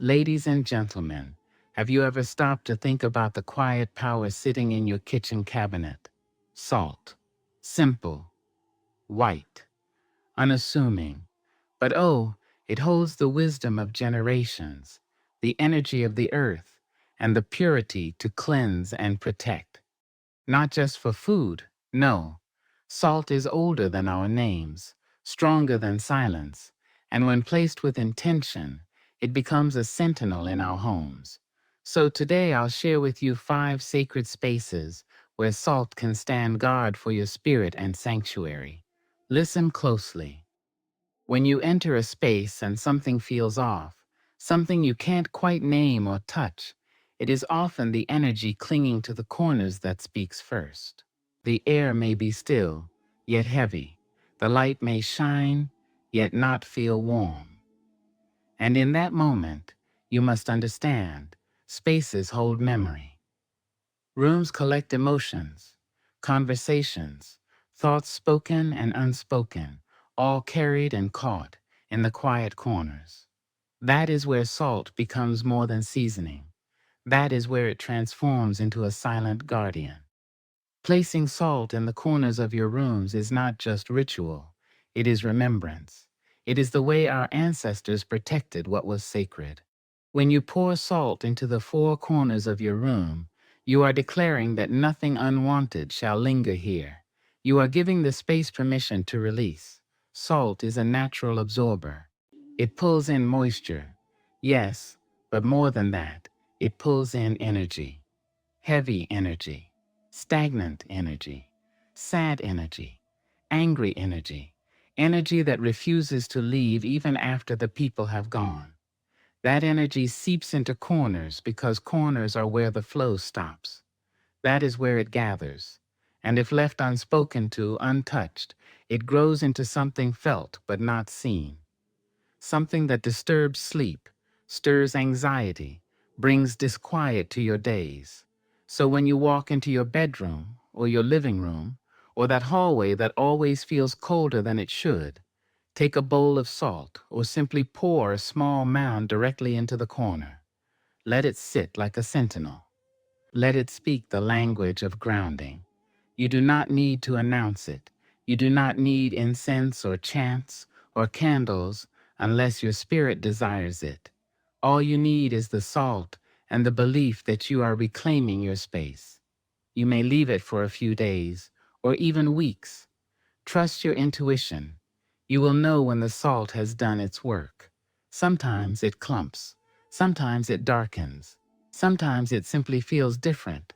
Ladies and gentlemen, have you ever stopped to think about the quiet power sitting in your kitchen cabinet? Salt. Simple, white, unassuming. But oh, it holds the wisdom of generations, the energy of the earth, and the purity to cleanse and protect. Not just for food, no. Salt is older than our names, stronger than silence, and when placed with intention, it becomes a sentinel in our homes. So today I'll share with you 5 sacred spaces where salt can stand guard for your spirit and sanctuary. Listen closely. When you enter a space and something feels off, something you can't quite name or touch, it is often the energy clinging to the corners that speaks first. The air may be still, yet heavy. The light may shine, yet not feel warm. And in that moment, you must understand, spaces hold memory. Rooms collect emotions, conversations, thoughts spoken and unspoken, all carried and caught in the quiet corners. That is where salt becomes more than seasoning. That is where it transforms into a silent guardian. Placing salt in the corners of your rooms is not just ritual, it is remembrance. It is the way our ancestors protected what was sacred. When you pour salt into the 4 corners of your room, you are declaring that nothing unwanted shall linger here. You are giving the space permission to release. Salt is a natural absorber. It pulls in moisture. Yes, but more than that, it pulls in energy. Heavy energy, stagnant energy, sad energy, angry energy, energy that refuses to leave even after the people have gone. That energy seeps into corners because corners are where the flow stops. That is where it gathers. And if left unspoken to, untouched, it grows into something felt but not seen. Something that disturbs sleep, stirs anxiety, brings disquiet to your days. So when you walk into your bedroom or your living room or that hallway that always feels colder than it should, take a bowl of salt or simply pour a small mound directly into the corner. Let it sit like a sentinel. Let it speak the language of grounding. You do not need to announce it. You do not need incense or chants or candles unless your spirit desires it. All you need is the salt and the belief that you are reclaiming your space. You may leave it for a few days or even weeks. Trust your intuition. You will know when the salt has done its work. Sometimes it clumps. Sometimes it darkens. Sometimes it simply feels different.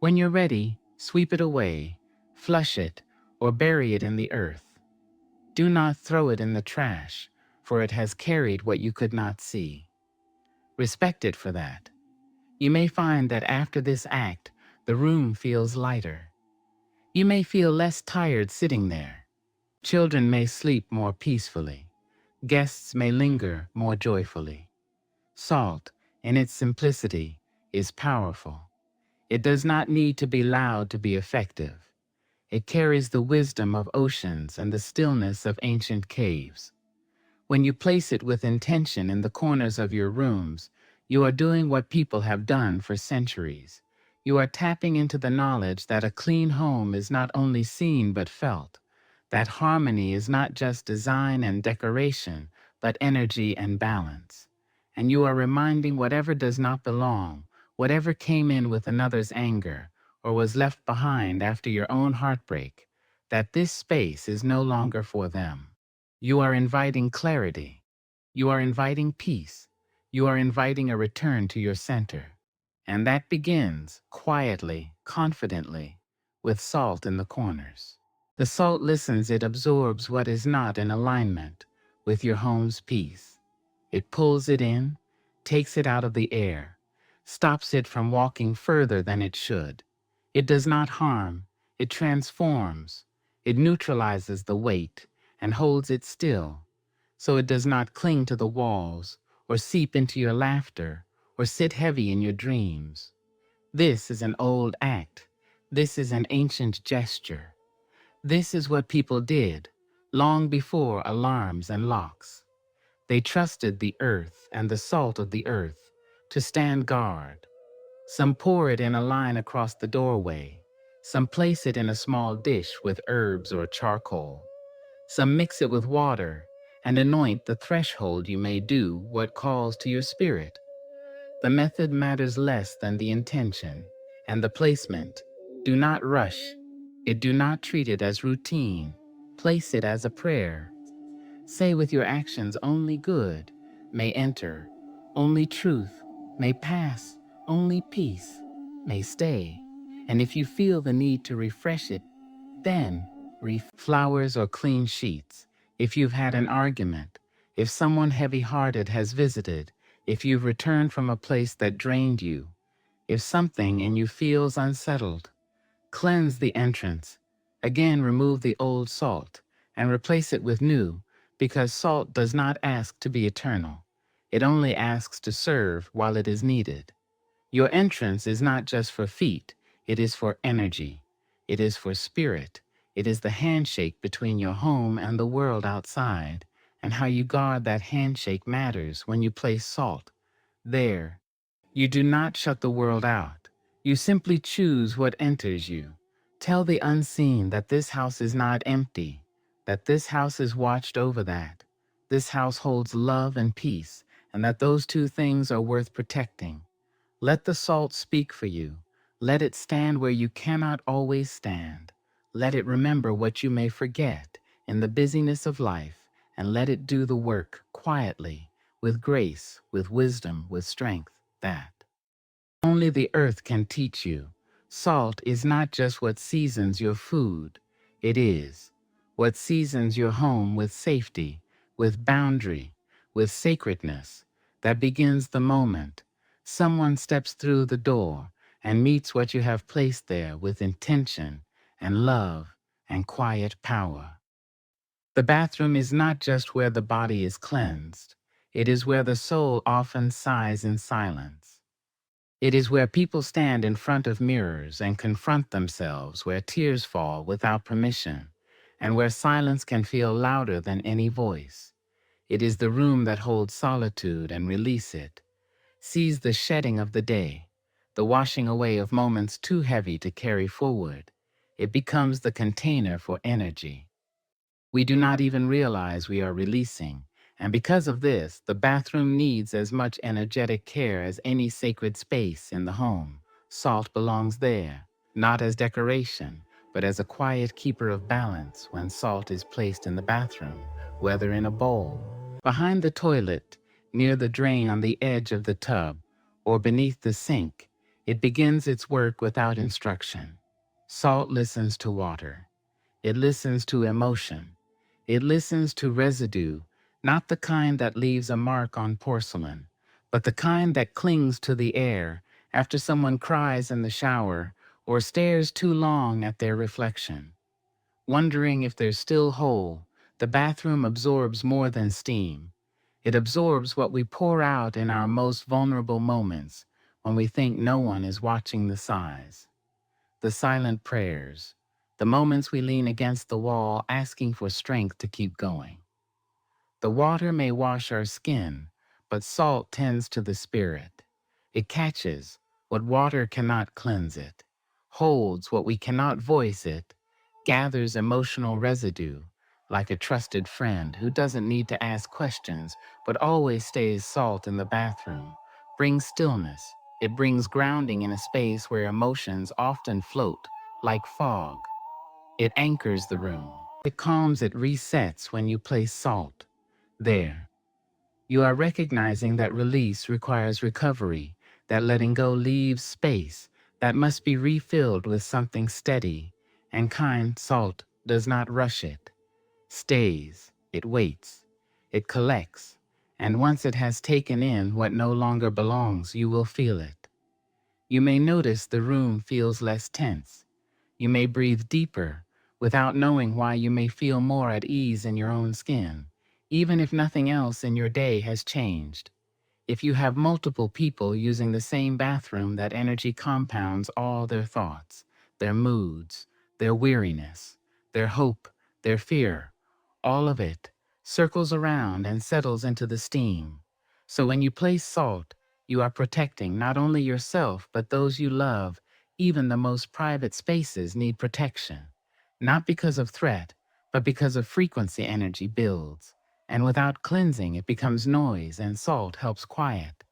When you're ready, sweep it away, flush it, or bury it in the earth. Do not throw it in the trash, for it has carried what you could not see. Respect it for that. You may find that after this act, the room feels lighter. You may feel less tired sitting there. Children may sleep more peacefully. Guests may linger more joyfully. Salt, in its simplicity, is powerful. It does not need to be loud to be effective. It carries the wisdom of oceans and the stillness of ancient caves. When you place it with intention in the corners of your rooms, you are doing what people have done for centuries. You are tapping into the knowledge that a clean home is not only seen but felt, that harmony is not just design and decoration, but energy and balance. And you are reminding whatever does not belong, whatever came in with another's anger, or was left behind after your own heartbreak, that this space is no longer for them. You are inviting clarity. You are inviting peace. You are inviting a return to your center. And that begins quietly, confidently, with salt in the corners. The salt listens, it absorbs what is not in alignment with your home's peace. It pulls it in, takes it out of the air, stops it from walking further than it should. It does not harm, it transforms. It neutralizes the weight and holds it still, so it does not cling to the walls or seep into your laughter or sit heavy in your dreams. This is an old act. This is an ancient gesture. This is what people did long before alarms and locks. They trusted the earth and the salt of the earth to stand guard. Some pour it in a line across the doorway. Some place it in a small dish with herbs or charcoal. Some mix it with water and anoint the threshold. You may do what calls to your spirit. The method matters less than the intention and the placement. Do not rush it. Do not treat it as routine. Place it as a prayer. Say with your actions, only good may enter, only truth may pass, only peace may stay. And if you feel the need to refresh it, then flowers or clean sheets. If you've had an argument, if someone heavy-hearted has visited, if you've returned from a place that drained you, if something in you feels unsettled, cleanse the entrance. Again, remove the old salt and replace it with new, because salt does not ask to be eternal. It only asks to serve while it is needed. Your entrance is not just for feet, it is for energy. It is for spirit. It is the handshake between your home and the world outside, and how you guard that handshake matters when you place salt there. You do not shut the world out. You simply choose what enters you. Tell the unseen that this house is not empty, that this house is watched over, that this house holds love and peace, and that those two things are worth protecting. Let the salt speak for you. Let it stand where you cannot always stand. Let it remember what you may forget in the busyness of life, and let it do the work quietly, with grace, with wisdom, with strength, that only the earth can teach you. Salt is not just what seasons your food. It is what seasons your home with safety, with boundary, with sacredness, that begins the moment someone steps through the door and meets what you have placed there with intention and love and quiet power. The bathroom is not just where the body is cleansed. It is where the soul often sighs in silence. It is where people stand in front of mirrors and confront themselves, where tears fall without permission, and where silence can feel louder than any voice. It is the room that holds solitude and release it, sees the shedding of the day, the washing away of moments too heavy to carry forward. It becomes the container for energy we do not even realize we are releasing. And because of this, the bathroom needs as much energetic care as any sacred space in the home. Salt belongs there, not as decoration, but as a quiet keeper of balance. When salt is placed in the bathroom, whether in a bowl, behind the toilet, near the drain on the edge of the tub, or beneath the sink, it begins its work without instruction. Salt listens to water. It listens to emotion. It listens to residue, not the kind that leaves a mark on porcelain, but the kind that clings to the air after someone cries in the shower or stares too long at their reflection. Wondering if they're still whole, the bathroom absorbs more than steam. It absorbs what we pour out in our most vulnerable moments, when we think no one is watching the sighs, the silent prayers, the moments we lean against the wall asking for strength to keep going. The water may wash our skin, but salt tends to the spirit. It catches what water cannot cleanse it, holds what we cannot voice it, gathers emotional residue like a trusted friend who doesn't need to ask questions but always stays. Salt in the bathroom brings stillness. It brings grounding in a space where emotions often float like fog. It anchors the room. It calms, it resets. When you place salt there, you are recognizing that release requires recovery, that letting go leaves space that must be refilled with something steady and kind. Salt does not rush, it stays, it waits, it collects, and once it has taken in what no longer belongs, you will feel it. You may notice the room feels less tense. You may breathe deeper without knowing why. You may feel more at ease in your own skin, even if nothing else in your day has changed. If you have multiple people using the same bathroom, that energy compounds all their thoughts, their moods, their weariness, their hope, their fear, all of it. circles around and settles into the steam. So when you place salt, you are protecting not only yourself, but those you love. Even the most private spaces need protection, not because of threat, but because of frequency energy builds. And without cleansing, it becomes noise, and salt helps quiet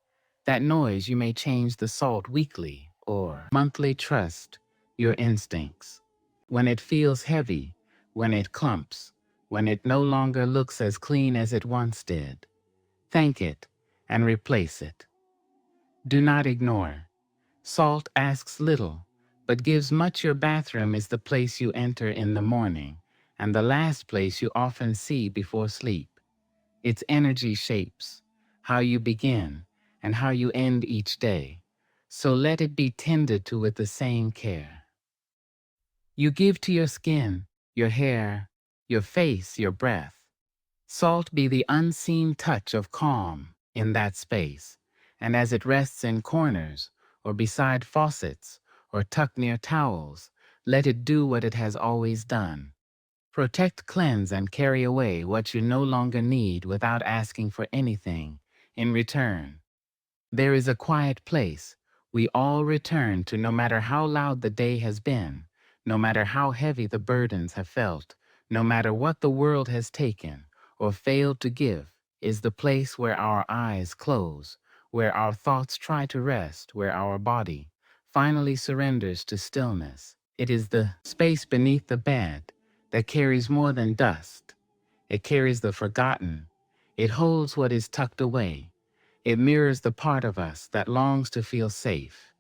that noise. You may change the salt weekly or monthly. Trust your instincts. When it feels heavy, when it clumps, when it no longer looks as clean as it once did, thank it and replace it. Do not ignore. Salt asks little, but gives much. Your bathroom is the place you enter in the morning, and the last place you often see before sleep. Its energy shapes how you begin and how you end each day. So let it be tended to with the same care you give to your skin, your hair, your face, your breath. Salt be the unseen touch of calm in that space, and as it rests in corners, or beside faucets, or tucked near towels, let it do what it has always done. Protect, cleanse, and carry away what you no longer need without asking for anything in return. There is a quiet place we all return to, no matter how loud the day has been, no matter how heavy the burdens have felt, no matter what the world has taken or failed to give, is the place where our eyes close, where our thoughts try to rest, where our body finally surrenders to stillness. It is the space beneath the bed that carries more than dust. It carries the forgotten. It holds what is tucked away. It mirrors the part of us that longs to feel safe.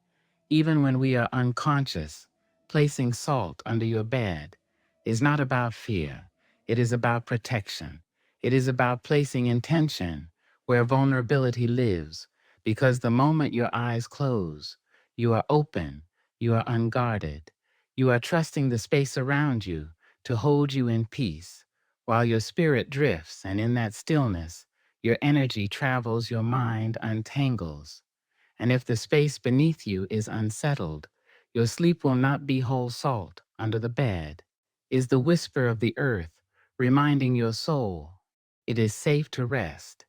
Even when we are unconscious, placing salt under your bed is not about fear. It is about protection. It is about placing intention where vulnerability lives, because the moment your eyes close, you are open, you are unguarded. You are trusting the space around you to hold you in peace, while your spirit drifts, and in that stillness, your energy travels, your mind untangles. And if the space beneath you is unsettled, your sleep will not be whole. Salt under the bed is the whisper of the earth, reminding your soul it is safe to rest.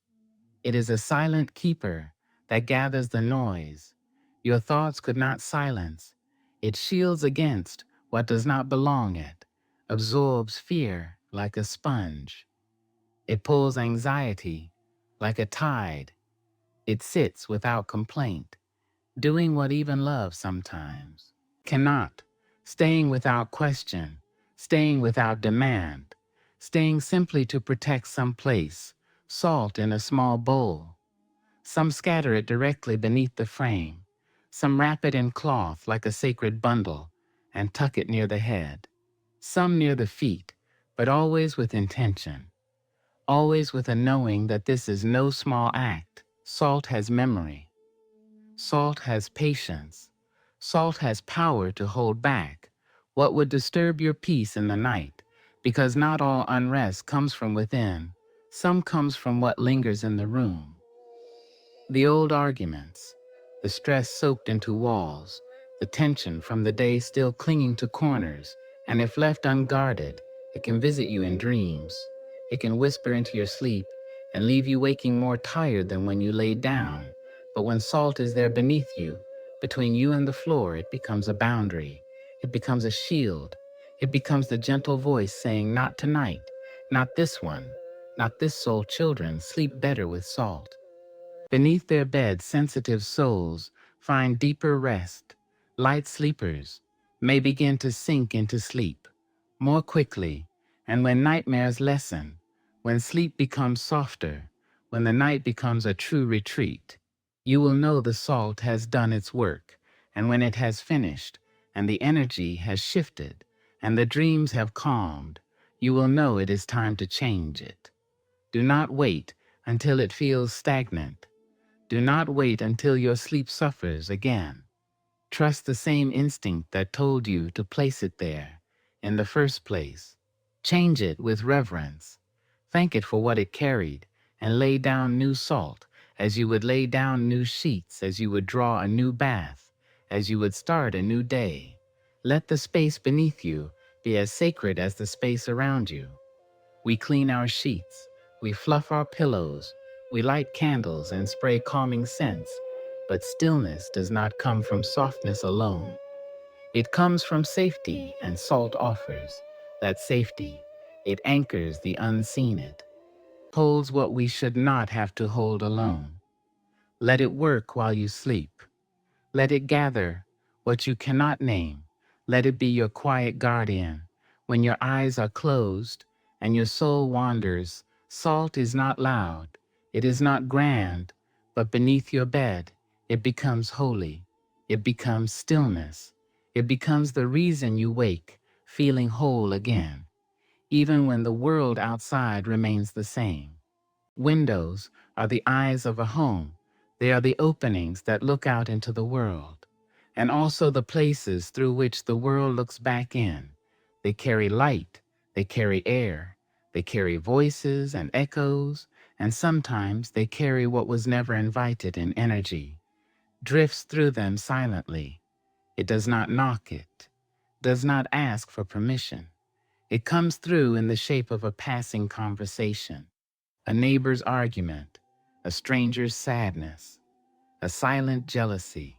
It is a silent keeper that gathers the noise your thoughts could not silence. It shields against what does not belong. It absorbs fear like a sponge. It pulls anxiety like a tide. It sits without complaint, doing what even love sometimes cannot, staying without question, staying without demand, staying simply to protect some place. Salt in a small bowl. Some scatter it directly beneath the frame. Some wrap it in cloth like a sacred bundle and tuck it near the head. Some near the feet, but always with intention. Always with a knowing that this is no small act. Salt has memory. Salt has patience. Salt has power to hold back what would disturb your peace in the night, because not all unrest comes from within. Some comes from what lingers in the room. The old arguments, the stress soaked into walls, the tension from the day still clinging to corners, and if left unguarded, it can visit you in dreams. It can whisper into your sleep and leave you waking more tired than when you laid down. But when salt is there beneath you, between you and the floor, it becomes a boundary. It becomes a shield. It becomes the gentle voice saying, not tonight, not this one, not this soul. Children sleep better with salt. Beneath their beds, sensitive souls find deeper rest. Light sleepers may begin to sink into sleep more quickly, and when nightmares lessen, when sleep becomes softer, when the night becomes a true retreat, you will know the salt has done its work, and when it has finished, and the energy has shifted, and the dreams have calmed, you will know it is time to change it. Do not wait until it feels stagnant. Do not wait until your sleep suffers again. Trust the same instinct that told you to place it there in the first place. Change it with reverence. Thank it for what it carried, and lay down new salt as you would lay down new sheets, as you would draw a new bath, as you would start a new day. Let the space beneath you be as sacred as the space around you. We clean our sheets, We fluff our pillows, we light candles and spray calming scents, but stillness does not come from softness alone. It comes from safety, and salt offers that safety. It anchors the unseen, it holds what we should not have to hold alone. Let it work while you sleep. Let it gather what you cannot name. Let it be your quiet guardian. When your eyes are closed and your soul wanders, salt is not loud, it is not grand, but beneath your bed, it becomes holy. It becomes stillness. It becomes the reason you wake, feeling whole again, even when the world outside remains the same. Windows are the eyes of a home. They are the openings that look out into the world, and also the places through which the world looks back in. They carry light, they carry air, they carry voices and echoes, and sometimes they carry what was never invited in energy, drifts through them silently. It does not knock, it does not ask for permission. It comes through in the shape of a passing conversation, a neighbor's argument, a stranger's sadness, a silent jealousy.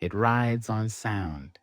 It rides on sound.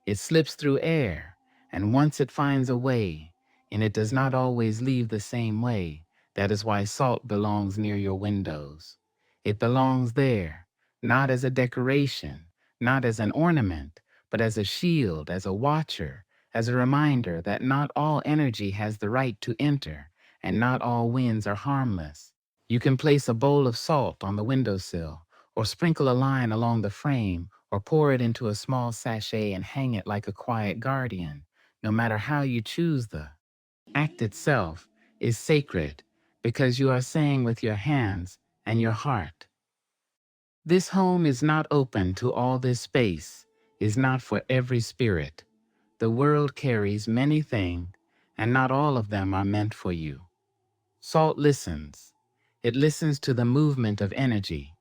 It slips through air, and once it finds a way, and it does not always leave the same way. That is why salt belongs near your windows. It belongs there, not as a decoration, not as an ornament, but as a shield, as a watcher, as a reminder that not all energy has the right to enter, and not all winds are harmless. You can place a bowl of salt on the windowsill, or sprinkle a line along the frame, or pour it into a small sachet and hang it like a quiet guardian. No matter how you choose, the act itself is sacred because you are saying with your hands and your heart, this home is not open to all this space, is not for every spirit. The world carries many things, and not all of them are meant for you. Salt listens. It listens to the movement of energy.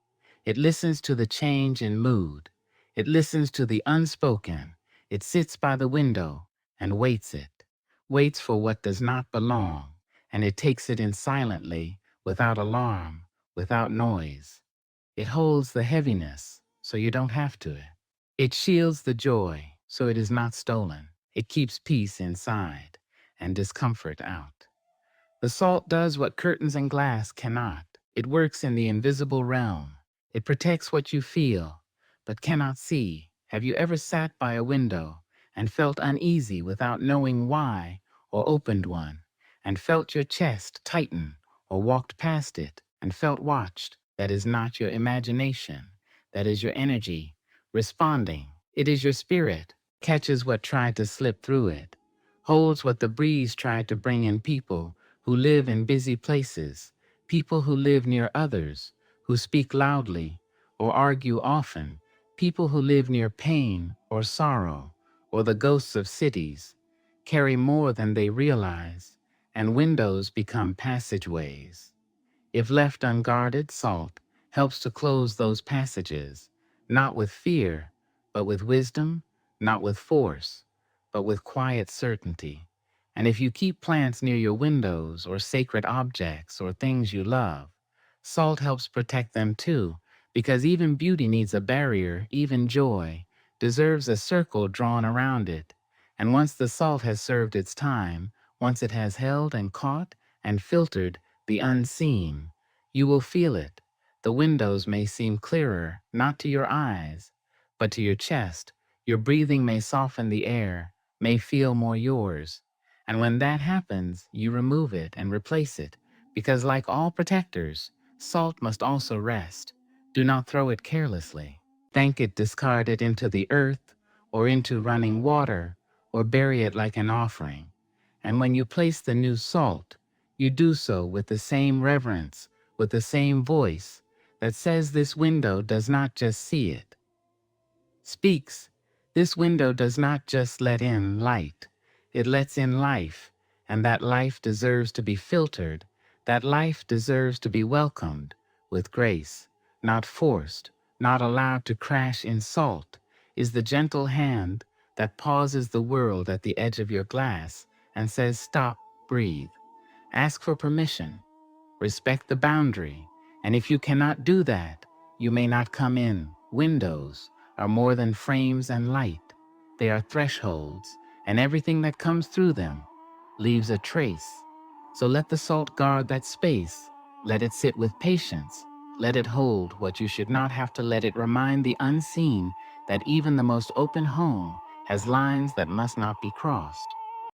It listens to the change in mood. It listens to the unspoken. It sits by the window and waits it, waits for what does not belong, and it takes it in silently, without alarm, without noise. It holds the heaviness, so you don't have to. It shields the joy, so it is not stolen. It keeps peace inside and discomfort out. The salt does what curtains and glass cannot. It works in the invisible realm. It protects what you feel, but cannot see. Have you ever sat by a window and felt uneasy without knowing why, or opened one, and felt your chest tighten, or walked past it and felt watched? That is not your imagination. That is your energy responding. It is your spirit, catches what tried to slip through it, holds what the breeze tried to bring in. People who live in busy places, people who live near others, who speak loudly or argue often, people who live near pain or sorrow or the ghosts of cities, carry more than they realize, and windows become passageways. If left unguarded, salt helps to close those passages, not with fear, but with wisdom, not with force, but with quiet certainty. And if you keep plants near your windows, or sacred objects, or things you love, salt helps protect them too, because even beauty needs a barrier, even joy deserves a circle drawn around it. And once the salt has served its time, once it has held and caught and filtered the unseen, you will feel it. The windows may seem clearer, not to your eyes, but to your chest. Your breathing may soften the air, may feel more yours. And when that happens, you remove it and replace it, because like all protectors, salt must also rest. Do not throw it carelessly. Thank it, discard it into the earth, or into running water, or bury it like an offering. And when you place the new salt, you do so with the same reverence, with the same voice that says this window does not just see it, speaks. This window does not just let in light, it lets in life, and that life deserves to be filtered. That life deserves to be welcomed with grace, not forced, not allowed to crash in salt. Is the gentle hand that pauses the world at the edge of your glass and says, stop, breathe, ask for permission. Respect the boundary, and if you cannot do that, you may not come in. Windows are more than frames and light. They are thresholds, and everything that comes through them leaves a trace. So let the salt guard that space. Let it sit with patience. Let it hold what you should not have to let it remind the unseen that even the most open home has lines that must not be crossed.